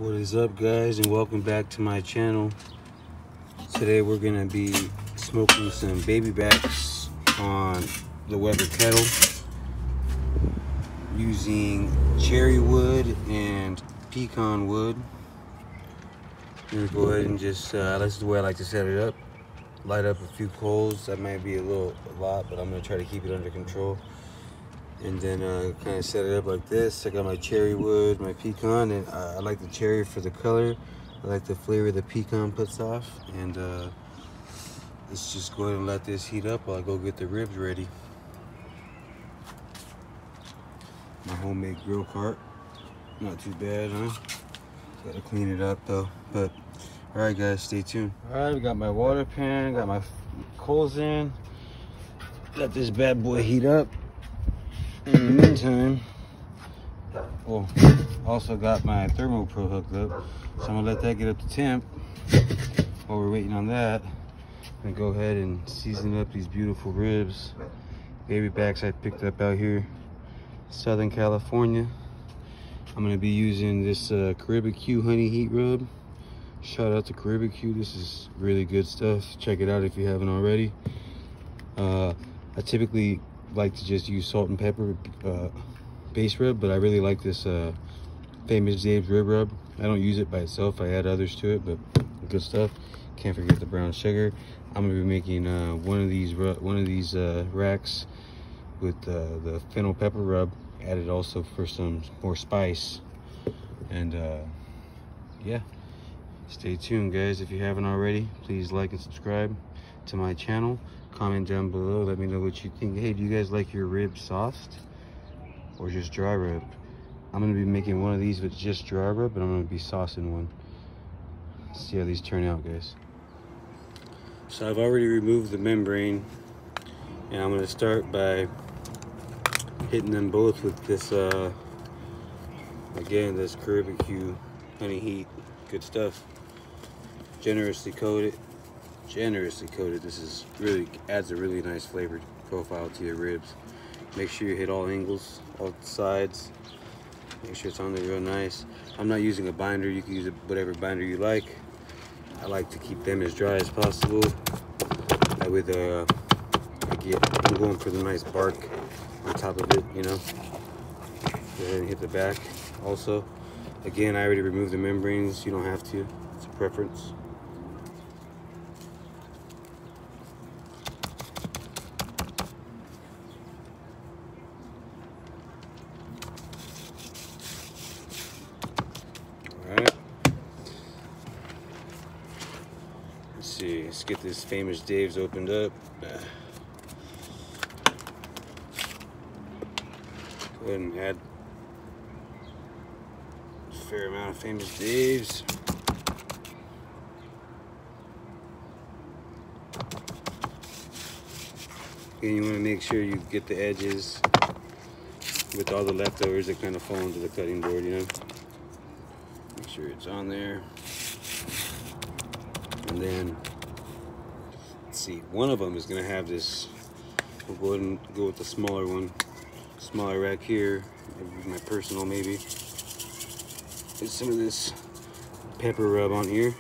What is up, guys, and welcome back to my channel. Today we're gonna be smoking some baby backs on the Weber kettle using cherry wood and pecan wood. I'm gonna go ahead and just this is the way I like to set it up. Light up a few coals. That might be a lot, but I'm gonna try to keep it under control. And then kind of set it up like this. I got my cherry wood, my pecan, and I like the cherry for the color. I like the flavor the pecan puts off. And let's just go ahead and let this heat up while I go get the ribs ready. My homemade grill cart, not too bad, huh? Gotta clean it up though. But all right, guys, stay tuned. All right, we got my water pan, got my coals in. Let this bad boy heat up. In the meantime, well, also got my ThermoPro hooked up, so I'm gonna let that get up to temp. While we're waiting on that, I'm gonna go ahead and season up these beautiful ribs, baby backs I picked up out here, Southern California. I'm gonna be using this Caribbean honey heat rub. Shout out to Caribbean. This is really good stuff. Check it out if you haven't already. I typically like to just use salt and pepper base rub, but I really like this Famous Dave's rib rub. I don't use it by itself, I add others to it, but good stuff. Can't forget the brown sugar. I'm gonna be making one of these racks with the fennel pepper rub added also for some more spice. And yeah, stay tuned, guys. If you haven't already, please like and subscribe to my channel. Comment down below, let me know what you think. Hey, do you guys like your ribs soft or just dry rub? I'm gonna be making one of these with just dry rub, but I'm gonna be saucing one. Let's see how these turn out, guys. So I've already removed the membrane, and I'm gonna start by hitting them both with this again, this Caribbean honey heat. Good stuff. Generously coated. This is really adds a really nice flavor profile to your ribs. Make sure you hit all angles, all sides. Make sure it's on there real nice. I'm not using a binder. You can use whatever binder you like. I like to keep them as dry as possible. That way I'm going for the nice bark on top of it, you know. Go ahead and hit the back also. Again, I already removed the membranes. You don't have to. It's a preference. Let's get this Famous Dave's opened up. Go ahead and add a fair amount of Famous Dave's. And you want to make sure you get the edges with all the leftovers that kind of fall into the cutting board, you know. Make sure it's on there. And then see, one of them is gonna have this. We'll go ahead and go with the smaller one, smaller rack here. Maybe my personal, maybe. Get some of this pepper rub on here.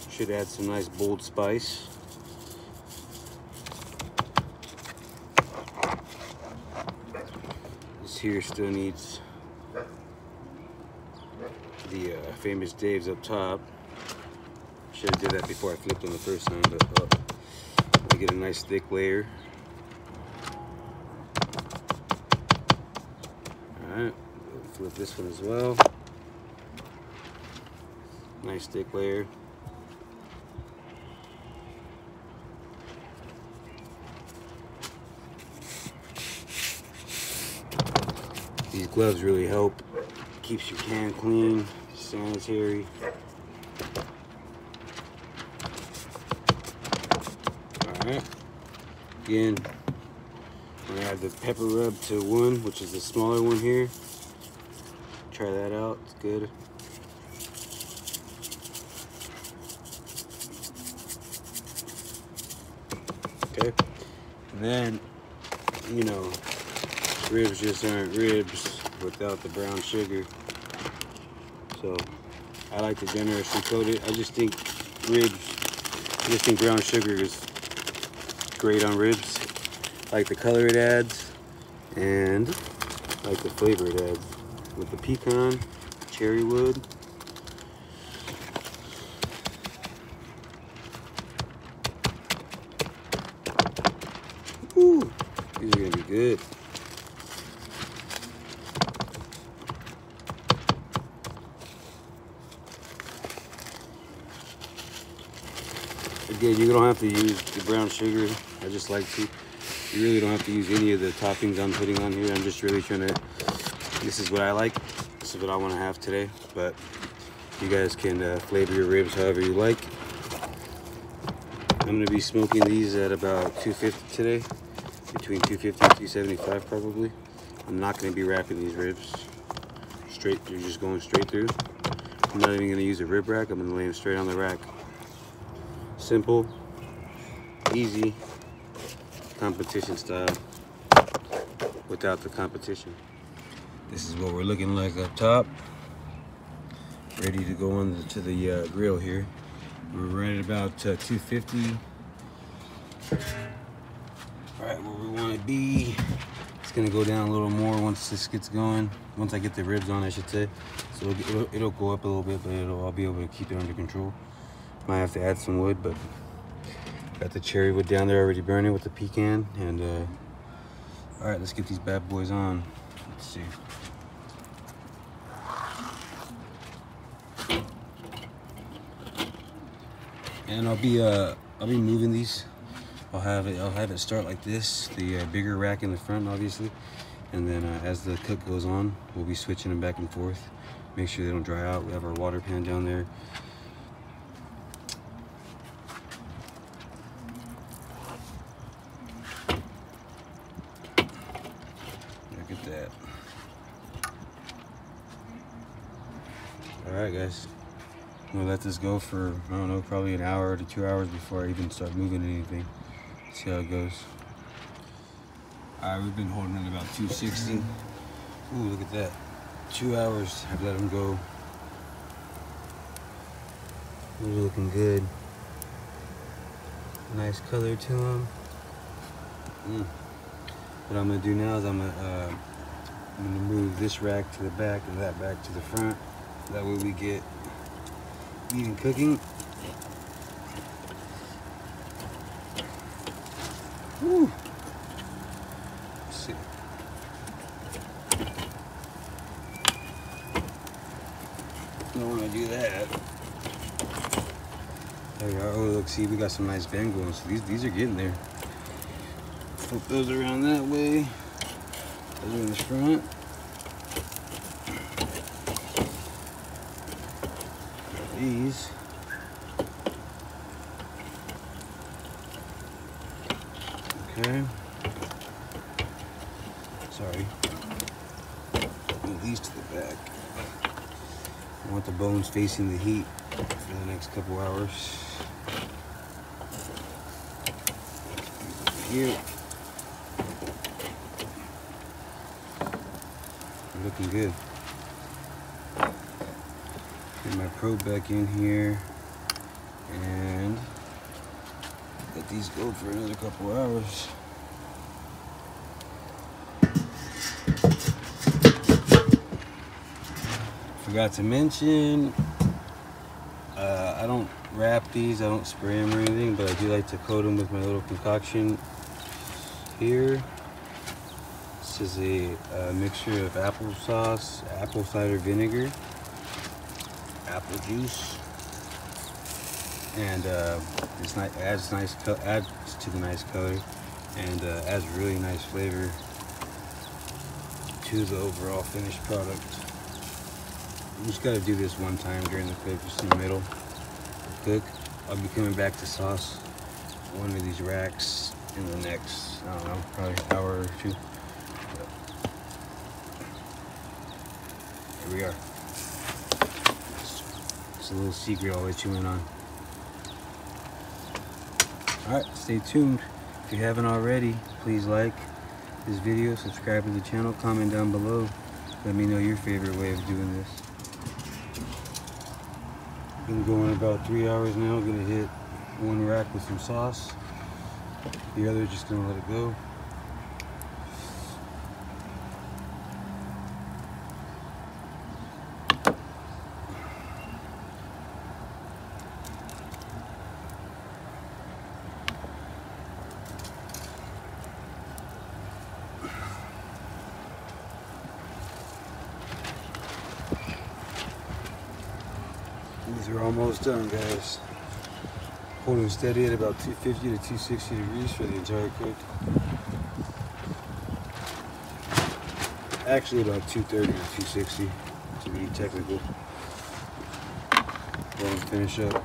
Should add some nice bold spice. This here still needs the Famous Dave's up top. Should have did that before I flipped on the first time, but we get a nice thick layer. Alright, flip this one as well. Nice thick layer. These gloves really help. Keeps your can clean, sanitary. Alright, again, I'm gonna add the pepper rub to one, which is the smaller one here. Try that out, it's good. Okay, and then, you know, ribs just aren't ribs without the brown sugar. so I like to generously coat it. I just think brown sugar is great on ribs. I like the color it adds, and I like the flavor it adds with the pecan, cherry wood. Woo, these are gonna be good. Again, you don't have to use the brown sugar. I just like to. You really don't have to use any of the toppings I'm putting on here. I'm just really trying to, this is what I like. This is what I want to have today. But you guys can flavor your ribs however you like. I'm going to be smoking these at about 250 today. Between 250 and 275 probably. I'm not going to be wrapping these ribs straight. You're just going straight through. I'm not even going to use a rib rack. I'm going to lay them straight on the rack. Simple, easy, competition style, without the competition. This is what we're looking like up top. Ready to go on to the grill here. We're right at about 250. Right where we want to be. It's gonna go down a little more once this gets going. Once I get the ribs on, I should say. So it'll go up a little bit, but I'll be able to keep it under control. Might have to add some wood, but got the cherry wood down there already burning with the pecan. And all right, let's get these bad boys on. Let's see. And I'll be moving these. I'll have it start like this, the bigger rack in the front, obviously, and then as the cook goes on, we'll be switching them back and forth. Make sure they don't dry out. We have our water pan down there. That. All right, guys, I'm gonna let this go for, I don't know, probably an hour to 2 hours before I even start moving anything. See how it goes. All right, we've been holding it about 260. Ooh, look at that. 2 hours. I've let them go. They're looking good. Nice color to them. What I'm gonna do now is I'm gonna move this rack to the back and that back to the front. That way we get even cooking. Woo. Let's see. Don't want to do that. There we are. Oh, look, see, we got some nice bend going. So these are getting there. Flip those around that way. Those are in the front. These. Okay. Sorry. Move these to the back. I want the bones facing the heat for the next couple hours. Here. Looking good. Get my probe back in here and let these go for another couple hours. Forgot to mention, I don't wrap these, I don't spray them or anything, but I do like to coat them with my little concoction here. This is a mixture of applesauce, apple cider vinegar, apple juice, and it's nice, adds to the nice color, and adds really nice flavor to the overall finished product. You just got to do this one time during the cook, just in the middle. Cook. I'll be coming back to sauce one of these racks in the next, I don't know, probably an hour or two. Here we are. It's a little secret I'll let you in on. Alright, stay tuned. If you haven't already, please like this video, subscribe to the channel, comment down below. Let me know your favorite way of doing this. Been going about 3 hours now. Gonna hit one rack with some sauce. The other just gonna let it go. These are almost done, guys. Holding steady at about 250 to 260 degrees for the entire cook. Actually about 230 to 260 to be technical. Go and finish up.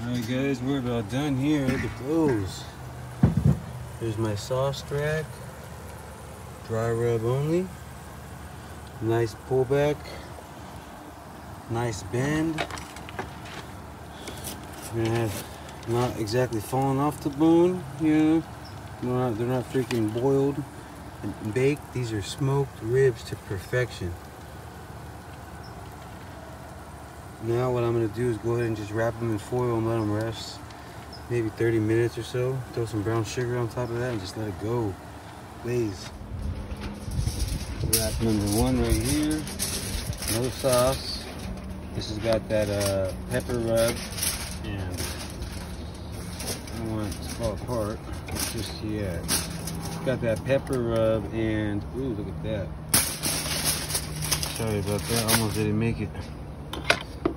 Alright guys, we're about done here. Look at those. There's my sauce rack. Dry rub only. Nice pullback. Nice bend. You're gonna have not exactly falling off the bone, you know. They're not freaking boiled and baked. These are smoked ribs to perfection. Now what I'm gonna do is go ahead and just wrap them in foil and let them rest. Maybe 30 minutes or so. Throw some brown sugar on top of that and just let it go. Glaze. Wrap number one right here. No sauce. This has got that pepper rub, and I don't want it to fall apart just yet. It's got that pepper rub, and ooh, look at that. Sorry about that, almost didn't make it.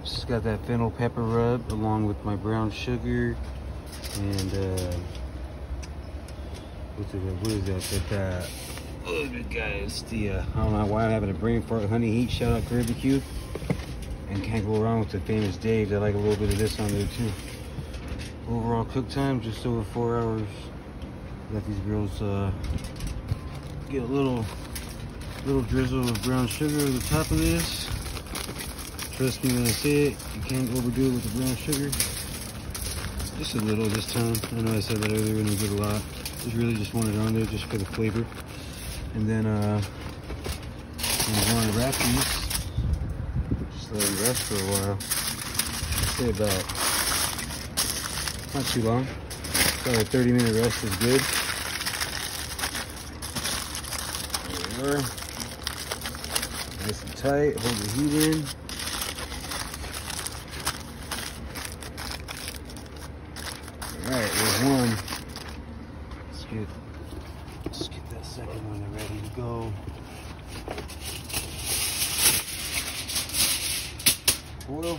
This has got that fennel pepper rub along with my brown sugar, and what is that? Oh, good guys. The I don't know why I'm having a brain fart. Honey Heat, shout out Barbecue. And can't go wrong with the famous Dave. I like a little bit of this on there too. Overall cook time, just over 4 hours. Let these girls get a little drizzle of brown sugar over the top of this. Trust me when I say it, you can't overdo it with the brown sugar. Just a little this time. I know I said that earlier and I did a lot. Just really just want it on there just for the flavor. And then I'm going to wrap these. Let them rest for a while. Say about, not too long. About a 30-minute rest is good. There we are. Nice and tight. Hold the heat in. Alright, there's one. Let's get that second one ready to go. Oil.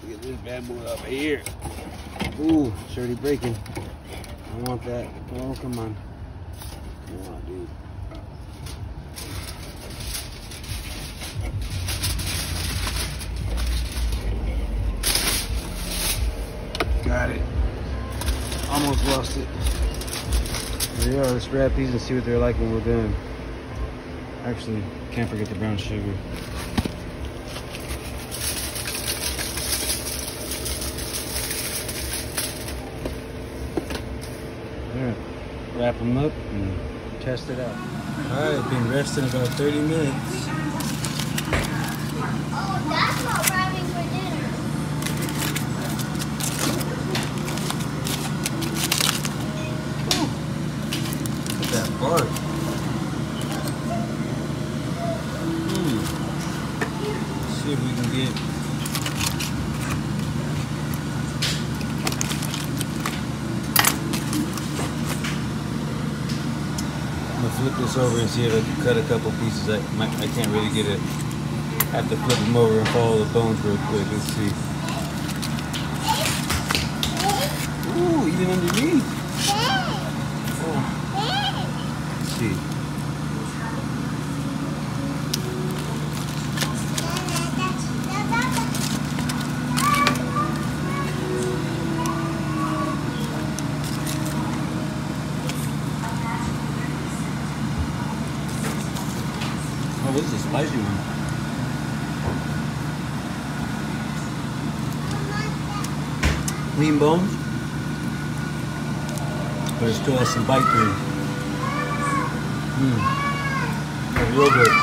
Get this bad boy up here. Ooh, it's already breaking. I want that. Oh, come on. Come on, dude. Got it. Almost lost it. There we are. Let's wrap these and see what they're like when we're done. Actually, can't forget the brown sugar. Alright, wrap them up and test it out. Alright, been resting about 30 minutes. Oh, that's not wrapping for dinner. Ooh. Look at that bark. Let's see if we can get flip this over and see if I can cut a couple pieces. I can't really get it. I have to flip them over and follow the bones real quick. Let's see. Ooh, even underneath. Oh. Let's see. Oh, this is a spicy one. Lean bones, but it still has some bite to it. That's real good.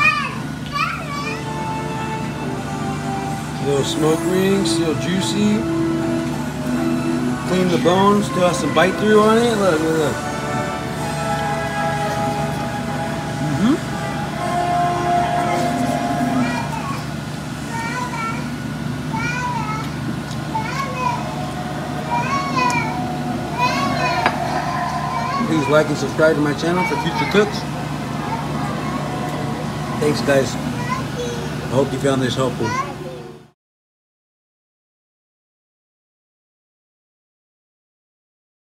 Little smoke ring, still juicy. Clean the bone, still has some bite through on it. Look, look, look. Please like and subscribe to my channel for future cooks. Thanks, guys. I hope you found this helpful.